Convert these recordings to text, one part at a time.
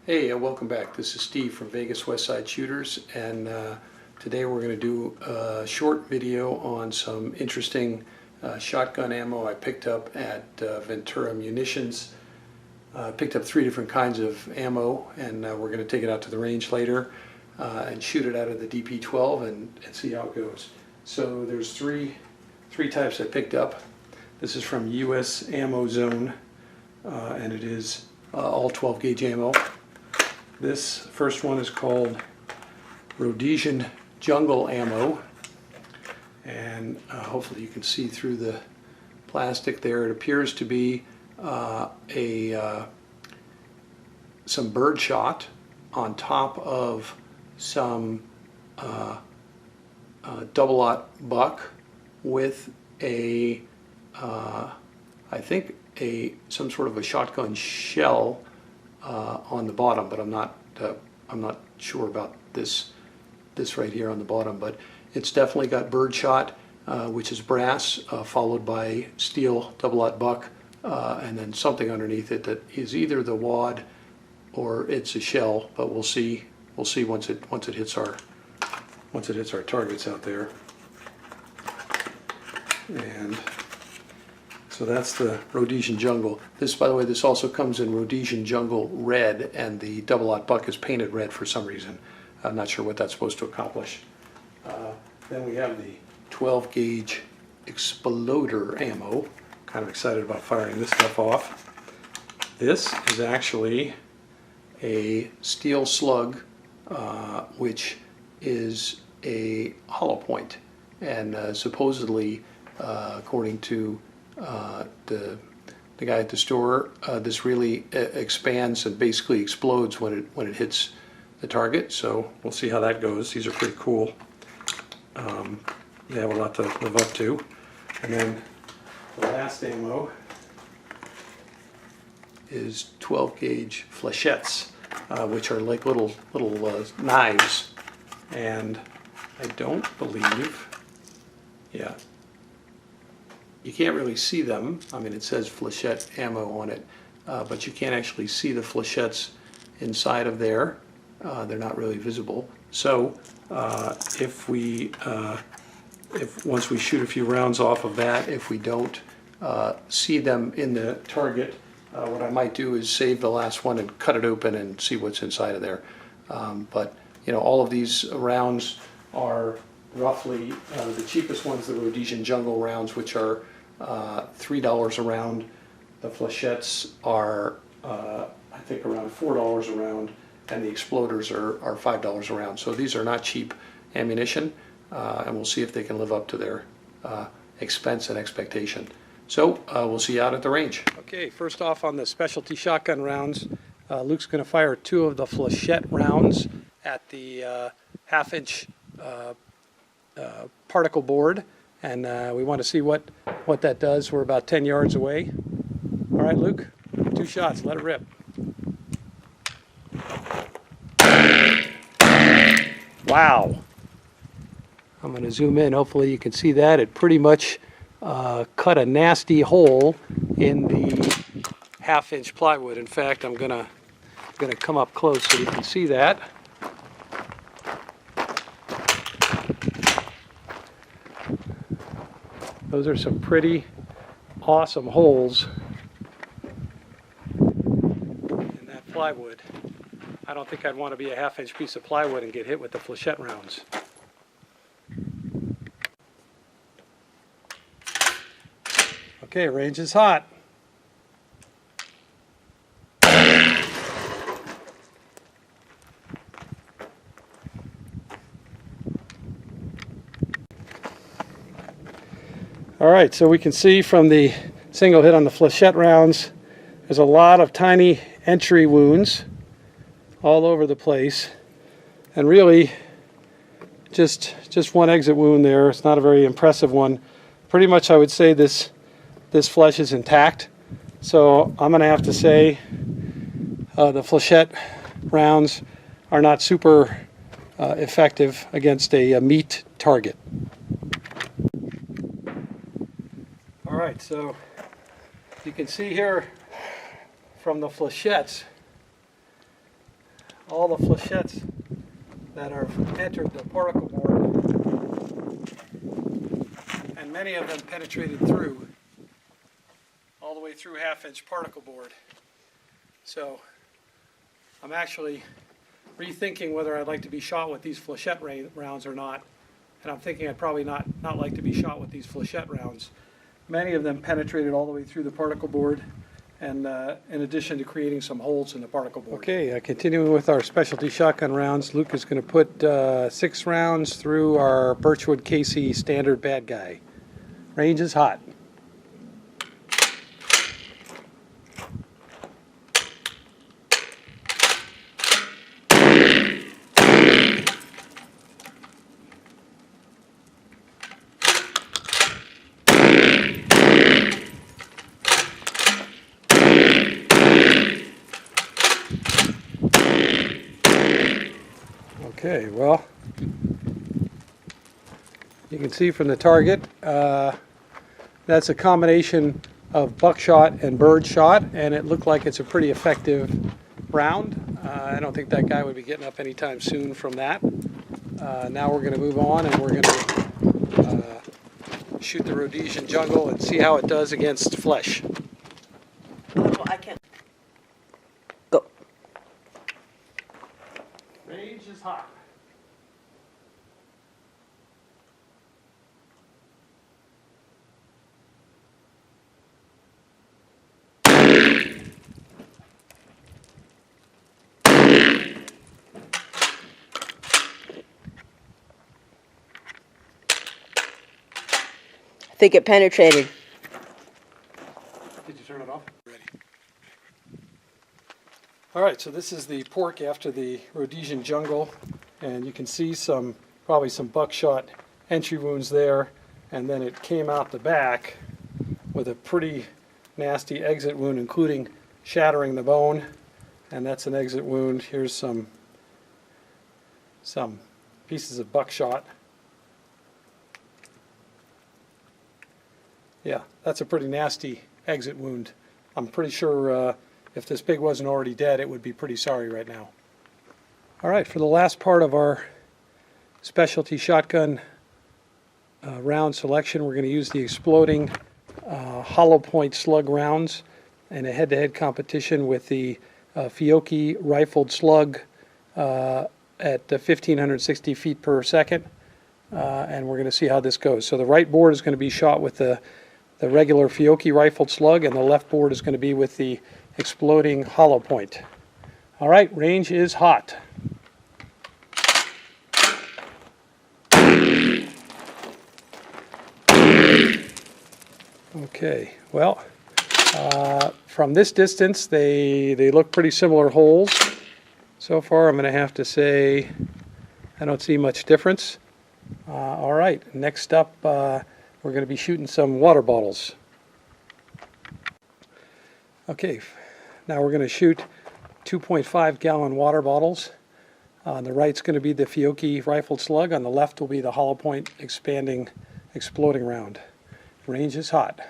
Hey, welcome back. This is Steve from Vegas Westside Shooters, and today we're going to do a short video on some interesting shotgun ammo I picked up at Ventura Munitions. I picked up 3 different kinds of ammo, and we're going to take it out to the range later and shoot it out of the DP12 and see how it goes. So there's three types I picked up. This is from US Ammo Zone, and it is all 12 gauge ammo. This first one is called Rhodesian Jungle Ammo, and hopefully you can see through the plastic there. It appears to be some bird shot on top of some double-aught buck with a I think some sort of a shotgun shell on the bottom, but I'm not sure about this right here on the bottom. But it's definitely got bird shot, which is brass, followed by steel double-aught buck, and then something underneath it that is either the wad or it's a shell. But we'll see. We'll see once it hits our targets out there. And so that's the Rhodesian Jungle. This, by the way, this also comes in Rhodesian Jungle Red, and the double-aught buck is painted red for some reason. I'm not sure what that's supposed to accomplish. Then we have the 12 gauge exploder ammo. Kind of excited about firing this stuff off. This is actually a steel slug, which is a hollow point, and supposedly, according to the guy at the store, this really expands and basically explodes when it hits the target. So we'll see how that goes. These are pretty cool. They have a lot to live up to. And then the last ammo is 12 gauge Flechettes, which are like little knives, and I don't believe, yeah, you can't really see them. I mean, it says Flechette ammo on it, but you can't actually see the Flechettes inside of there. They're not really visible. So if once we shoot a few rounds off of that, if we don't see them in the target, what I might do is save the last one and cut it open and see what's inside of there. But you know, all of these rounds are roughly the cheapest ones, the Rhodesian Jungle rounds, which are $3 a round. The Flechettes are I think around $4 a round, and the exploders are $5 a round. So these are not cheap ammunition, and we'll see if they can live up to their expense and expectation. So we'll see you out at the range. Okay, first off on the specialty shotgun rounds, Luke's going to fire 2 of the Flechette rounds at the 1/2 inch particle board, and we want to see what that does. We're about 10 yards away. All right, Luke, 2 shots, let it rip. Wow. I'm going to zoom in. Hopefully you can see that. It pretty much cut a nasty hole in the 1/2 inch plywood. In fact, I'm going to come up close so you can see that. Those are some pretty awesome holes in that plywood. I don't think I'd want to be a 1/2 inch piece of plywood and get hit with the Flechette rounds. Okay, range is hot. All right, so we can see from the single hit on the Flechette rounds, there's a lot of tiny entry wounds all over the place, and really just one exit wound there. It's not a very impressive one. Pretty much I would say this flesh is intact, so I'm going to have to say the Flechette rounds are not super effective against a meat target. All right, so you can see here from the Flechettes, all the flechettes that are entered the particle board, and many of them penetrated through, all the way through 1/2-inch particle board. So I'm actually rethinking whether I'd like to be shot with these flechette rounds or not, and I'm thinking I'd probably not like to be shot with these flechette rounds. Many of them penetrated all the way through the particle board, and in addition to creating some holes in the particle board. Okay, continuing with our specialty shotgun rounds, Luke is going to put 6 rounds through our Birchwood Casey standard bad guy. Range is hot. Okay, well, you can see from the target, that's a combination of buckshot and bird shot, and it looked like it's a pretty effective round. I don't think that guy would be getting up anytime soon from that. Now we're going to move on, and we're going to shoot the Rhodesian jungle and see how it does against flesh. I can't. Go. Range is hot. I think it penetrated. Did you turn it off? Ready. All right, so this is the pork after the Rhodesian jungle, and you can see probably some buckshot entry wounds there, and then it came out the back with a pretty nasty exit wound, including shattering the bone, and that's an exit wound. Here's some pieces of buckshot. Yeah, that's a pretty nasty exit wound. I'm pretty sure if this pig wasn't already dead, it would be pretty sorry right now. All right, for the last part of our specialty shotgun round selection, we're going to use the exploding hollow point slug rounds in a head-to-head competition with the Fiocchi rifled slug at 1,560 feet per second, and we're going to see how this goes. So the right board is going to be shot with the regular Fiocchi rifled slug, and the left board is going to be with the exploding hollow point. All right, range is hot. Okay, well, from this distance, they look pretty similar holes. So far, I'm going to have to say I don't see much difference. All right, next up, we're going to be shooting some water bottles. Okay, now we're going to shoot 2.5 gallon water bottles. On the right's going to be the Fiocchi rifled slug. On the left will be the hollow point expanding exploding round. Range is hot.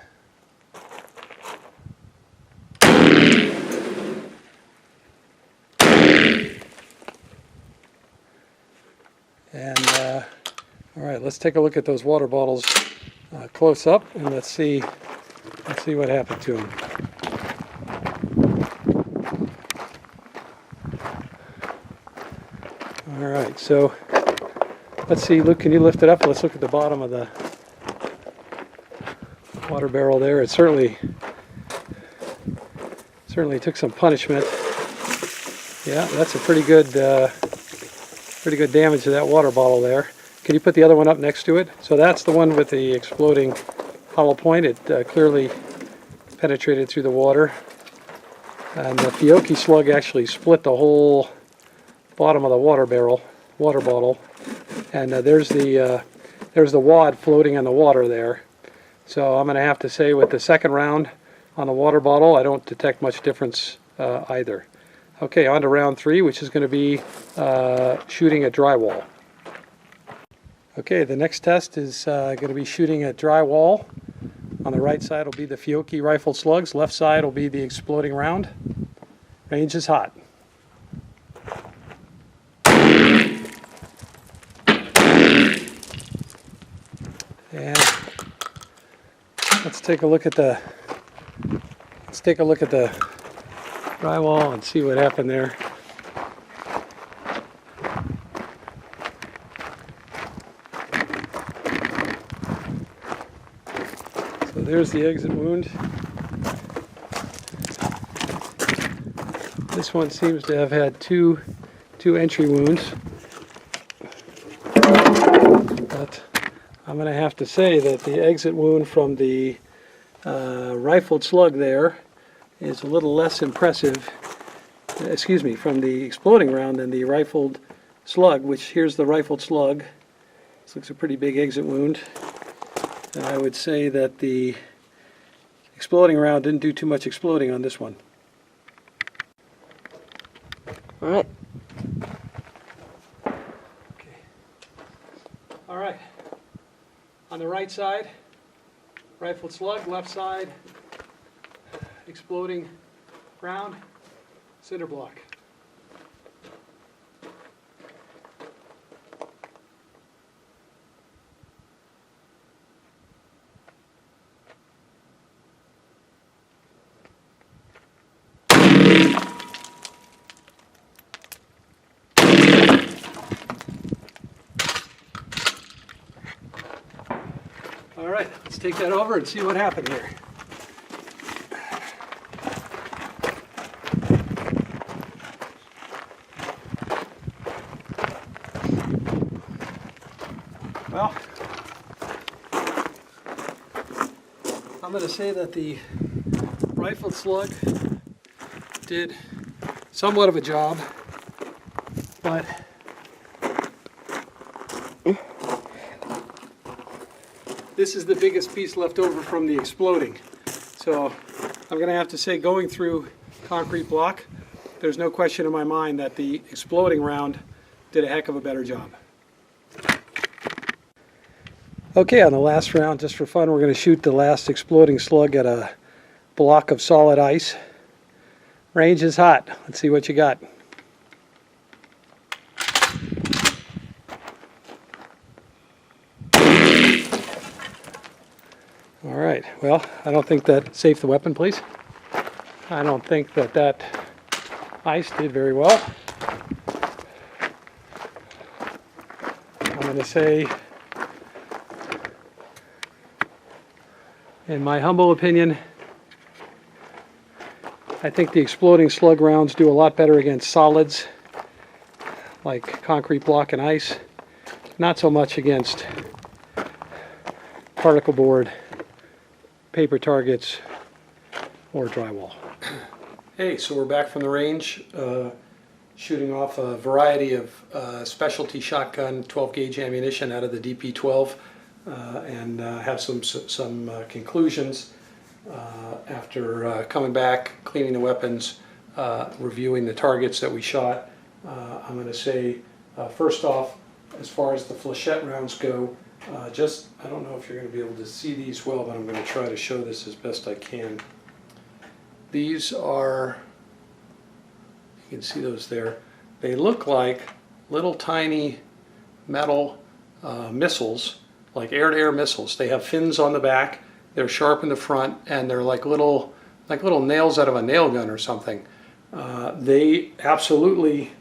And all right, let's take a look at those water bottles close up, and let's see what happened to them. All right, so let's see. Luke, can you lift it up? Let's look at the bottom of the water barrel there. It certainly took some punishment. Yeah, that's a pretty good damage to that water bottle there. Can you put the other one up next to it? So that's the one with the exploding hollow point. It clearly penetrated through the water. And the Fiocchi slug actually split the whole bottom of the water bottle. And there's the wad floating in the water there. So I'm going to have to say with the second round on the water bottle, I don't detect much difference either. Okay, on to round 3, which is going to be shooting at drywall. Okay, the next test is going to be shooting at drywall. On the right side will be the Fiocchi rifled slugs. Left side will be the exploding round. Range is hot. take a look at the drywall and see what happened there. So there's the exit wound. This one seems to have had two entry wounds. But I'm going to have to say that the exit wound from the rifled slug there is a little less impressive, excuse me, from the exploding round than the rifled slug, which here's the rifled slug. This looks a pretty big exit wound. And I would say that the exploding round didn't do too much exploding on this one. All right. Okay. All right. On the right side, rifled slug. Left side, exploding round, cinder block. All right, let's take that over and see what happened here. Well, I'm going to say that the rifled slug did somewhat of a job, but this is the biggest piece left over from the exploding. So I'm going to have to say, going through concrete block, there's no question in my mind that the exploding round did a heck of a better job. Okay, on the last round, just for fun, we're going to shoot the last exploding slug at a block of solid ice. Range is hot. Let's see what you got. All right, well, I don't think that, safe the weapon, please. I don't think that that ice did very well. I'm going to say, in my humble opinion, I think the exploding slug rounds do a lot better against solids, like concrete block and ice. Not so much against particle board, paper targets, or drywall. Hey, so we're back from the range, shooting off a variety of specialty shotgun 12 gauge ammunition out of the DP12, and have some conclusions after coming back, cleaning the weapons, reviewing the targets that we shot. I'm going to say, first off, as far as the Flechette rounds go, I don't know if you're going to be able to see these well, but I'm going to try to show this as best I can. These are, you can see those there, they look like little tiny metal missiles, like air-to-air missiles. They have fins on the back, they're sharp in the front, and they're like little nails out of a nail gun or something. They absolutely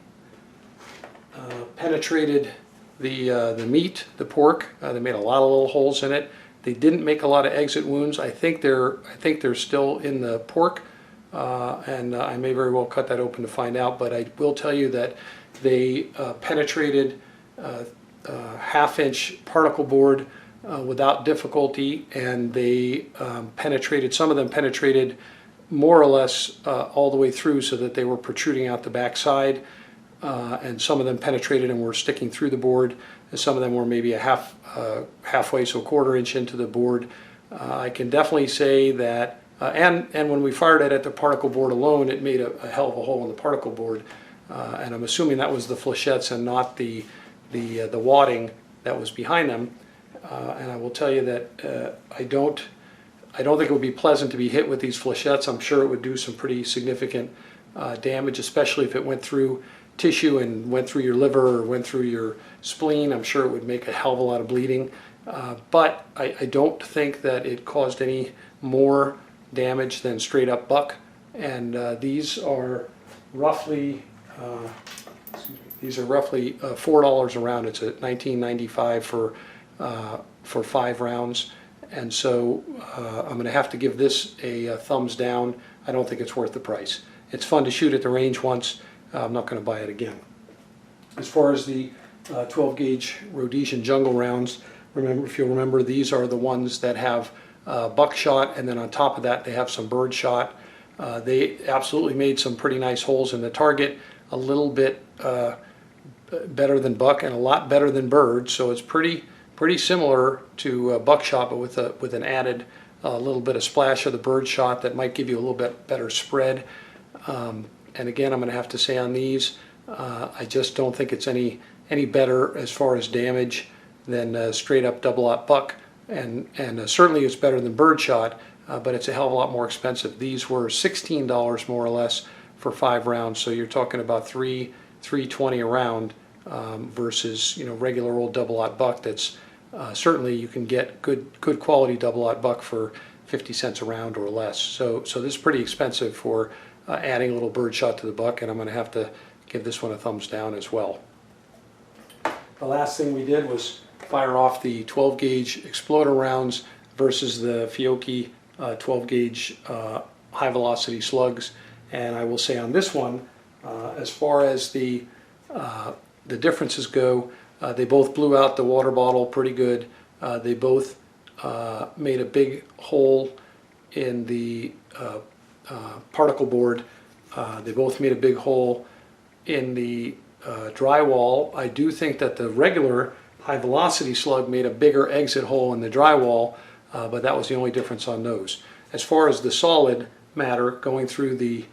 penetrated the meat, the pork. They made a lot of little holes in it. They didn't make a lot of exit wounds. I think they're still in the pork, and I may very well cut that open to find out. But I will tell you that they penetrated half-inch particle board without difficulty, and they penetrated. Some of them penetrated more or less all the way through, so that they were protruding out the back side. And some of them penetrated and were sticking through the board, and some of them were maybe a halfway, so a quarter-inch into the board. I can definitely say that, and when we fired it at the particle board alone, it made a hell of a hole in the particle board, and I'm assuming that was the Flechettes and not the wadding that was behind them. And I will tell you that I don't think it would be pleasant to be hit with these Flechettes. I'm sure it would do some pretty significant damage, especially if it went through tissue and went through your liver or went through your spleen. I'm sure it would make a hell of a lot of bleeding. But I don't think that it caused any more damage than straight up buck. And these are roughly $4 a round. It's at $19.95 for 5 rounds. And so I'm going to have to give this a thumbs down. I don't think it's worth the price. It's fun to shoot at the range once. I'm not going to buy it again. As far as the 12 gauge Rhodesian jungle rounds, if you'll remember, these are the ones that have buckshot, and then on top of that they have some bird shot. They absolutely made some pretty nice holes in the target, a little bit better than buck and a lot better than bird, so it's pretty similar to buckshot, but with an added little bit of splash of the bird shot that might give you a little bit better spread. And again, I'm going to have to say on these, I just don't think it's any better as far as damage than straight up double-aught buck, and certainly it's better than bird shot, but it's a hell of a lot more expensive. These were $16 more or less for 5 rounds, so you're talking about $3.20 a round versus regular old double-aught buck. That's certainly you can get good quality double-aught buck for 50 cents a round or less. So this is pretty expensive for adding a little bird shot to the buck, and I'm going to have to give this one a thumbs down as well. The last thing we did was fire off the 12 gauge exploder rounds versus the Fiocchi 12 gauge high velocity slugs. And I will say on this one, as far as the differences go, they both blew out the water bottle pretty good. They both made a big hole in the particle board. They both made a big hole in the drywall. I do think that the regular high velocity slug made a bigger exit hole in the drywall, but that was the only difference on those. As far as the solid matter going through the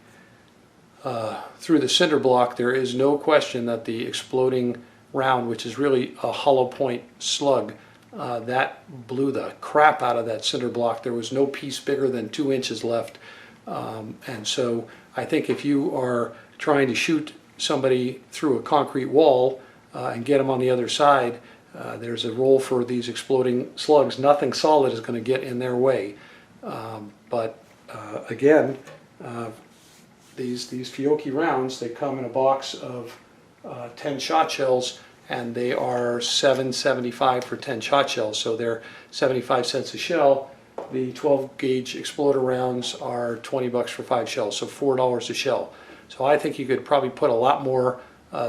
cinder block, there is no question that the exploding round, which is really a hollow point slug, that blew the crap out of that cinder block. There was no piece bigger than 2 inches left. And so I think if you are trying to shoot somebody through a concrete wall and get them on the other side, there's a role for these exploding slugs. Nothing solid is going to get in their way. But again, these Fiocchi rounds, they come in a box of 10 shot shells, and they are $7.75 for 10 shot shells, so they're 75 cents a shell. The 12 gauge exploder rounds are 20 bucks for 5 shells, so $4 a shell. So I think you could probably put a lot more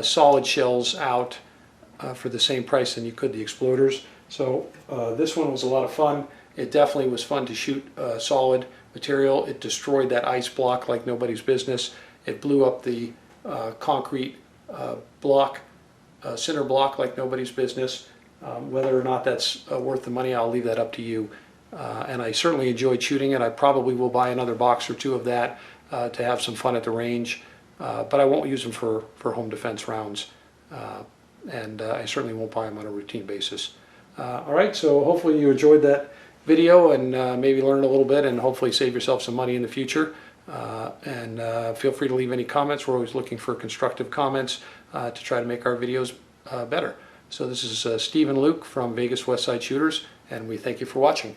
solid shells out for the same price than you could the exploders. So this one was a lot of fun. It definitely was fun to shoot solid material. It destroyed that ice block like nobody's business. It blew up the concrete block, cinder block like nobody's business. Whether or not that's worth the money, I'll leave that up to you. And I certainly enjoyed shooting it. I probably will buy another box or 2 of that to have some fun at the range, but I won't use them for home defense rounds, and I certainly won't buy them on a routine basis. All right, so hopefully you enjoyed that video and maybe learned a little bit and hopefully save yourself some money in the future. And feel free to leave any comments. We're always looking for constructive comments to try to make our videos better. So this is Steve and Luke from Vegas Westside Shooters, and we thank you for watching.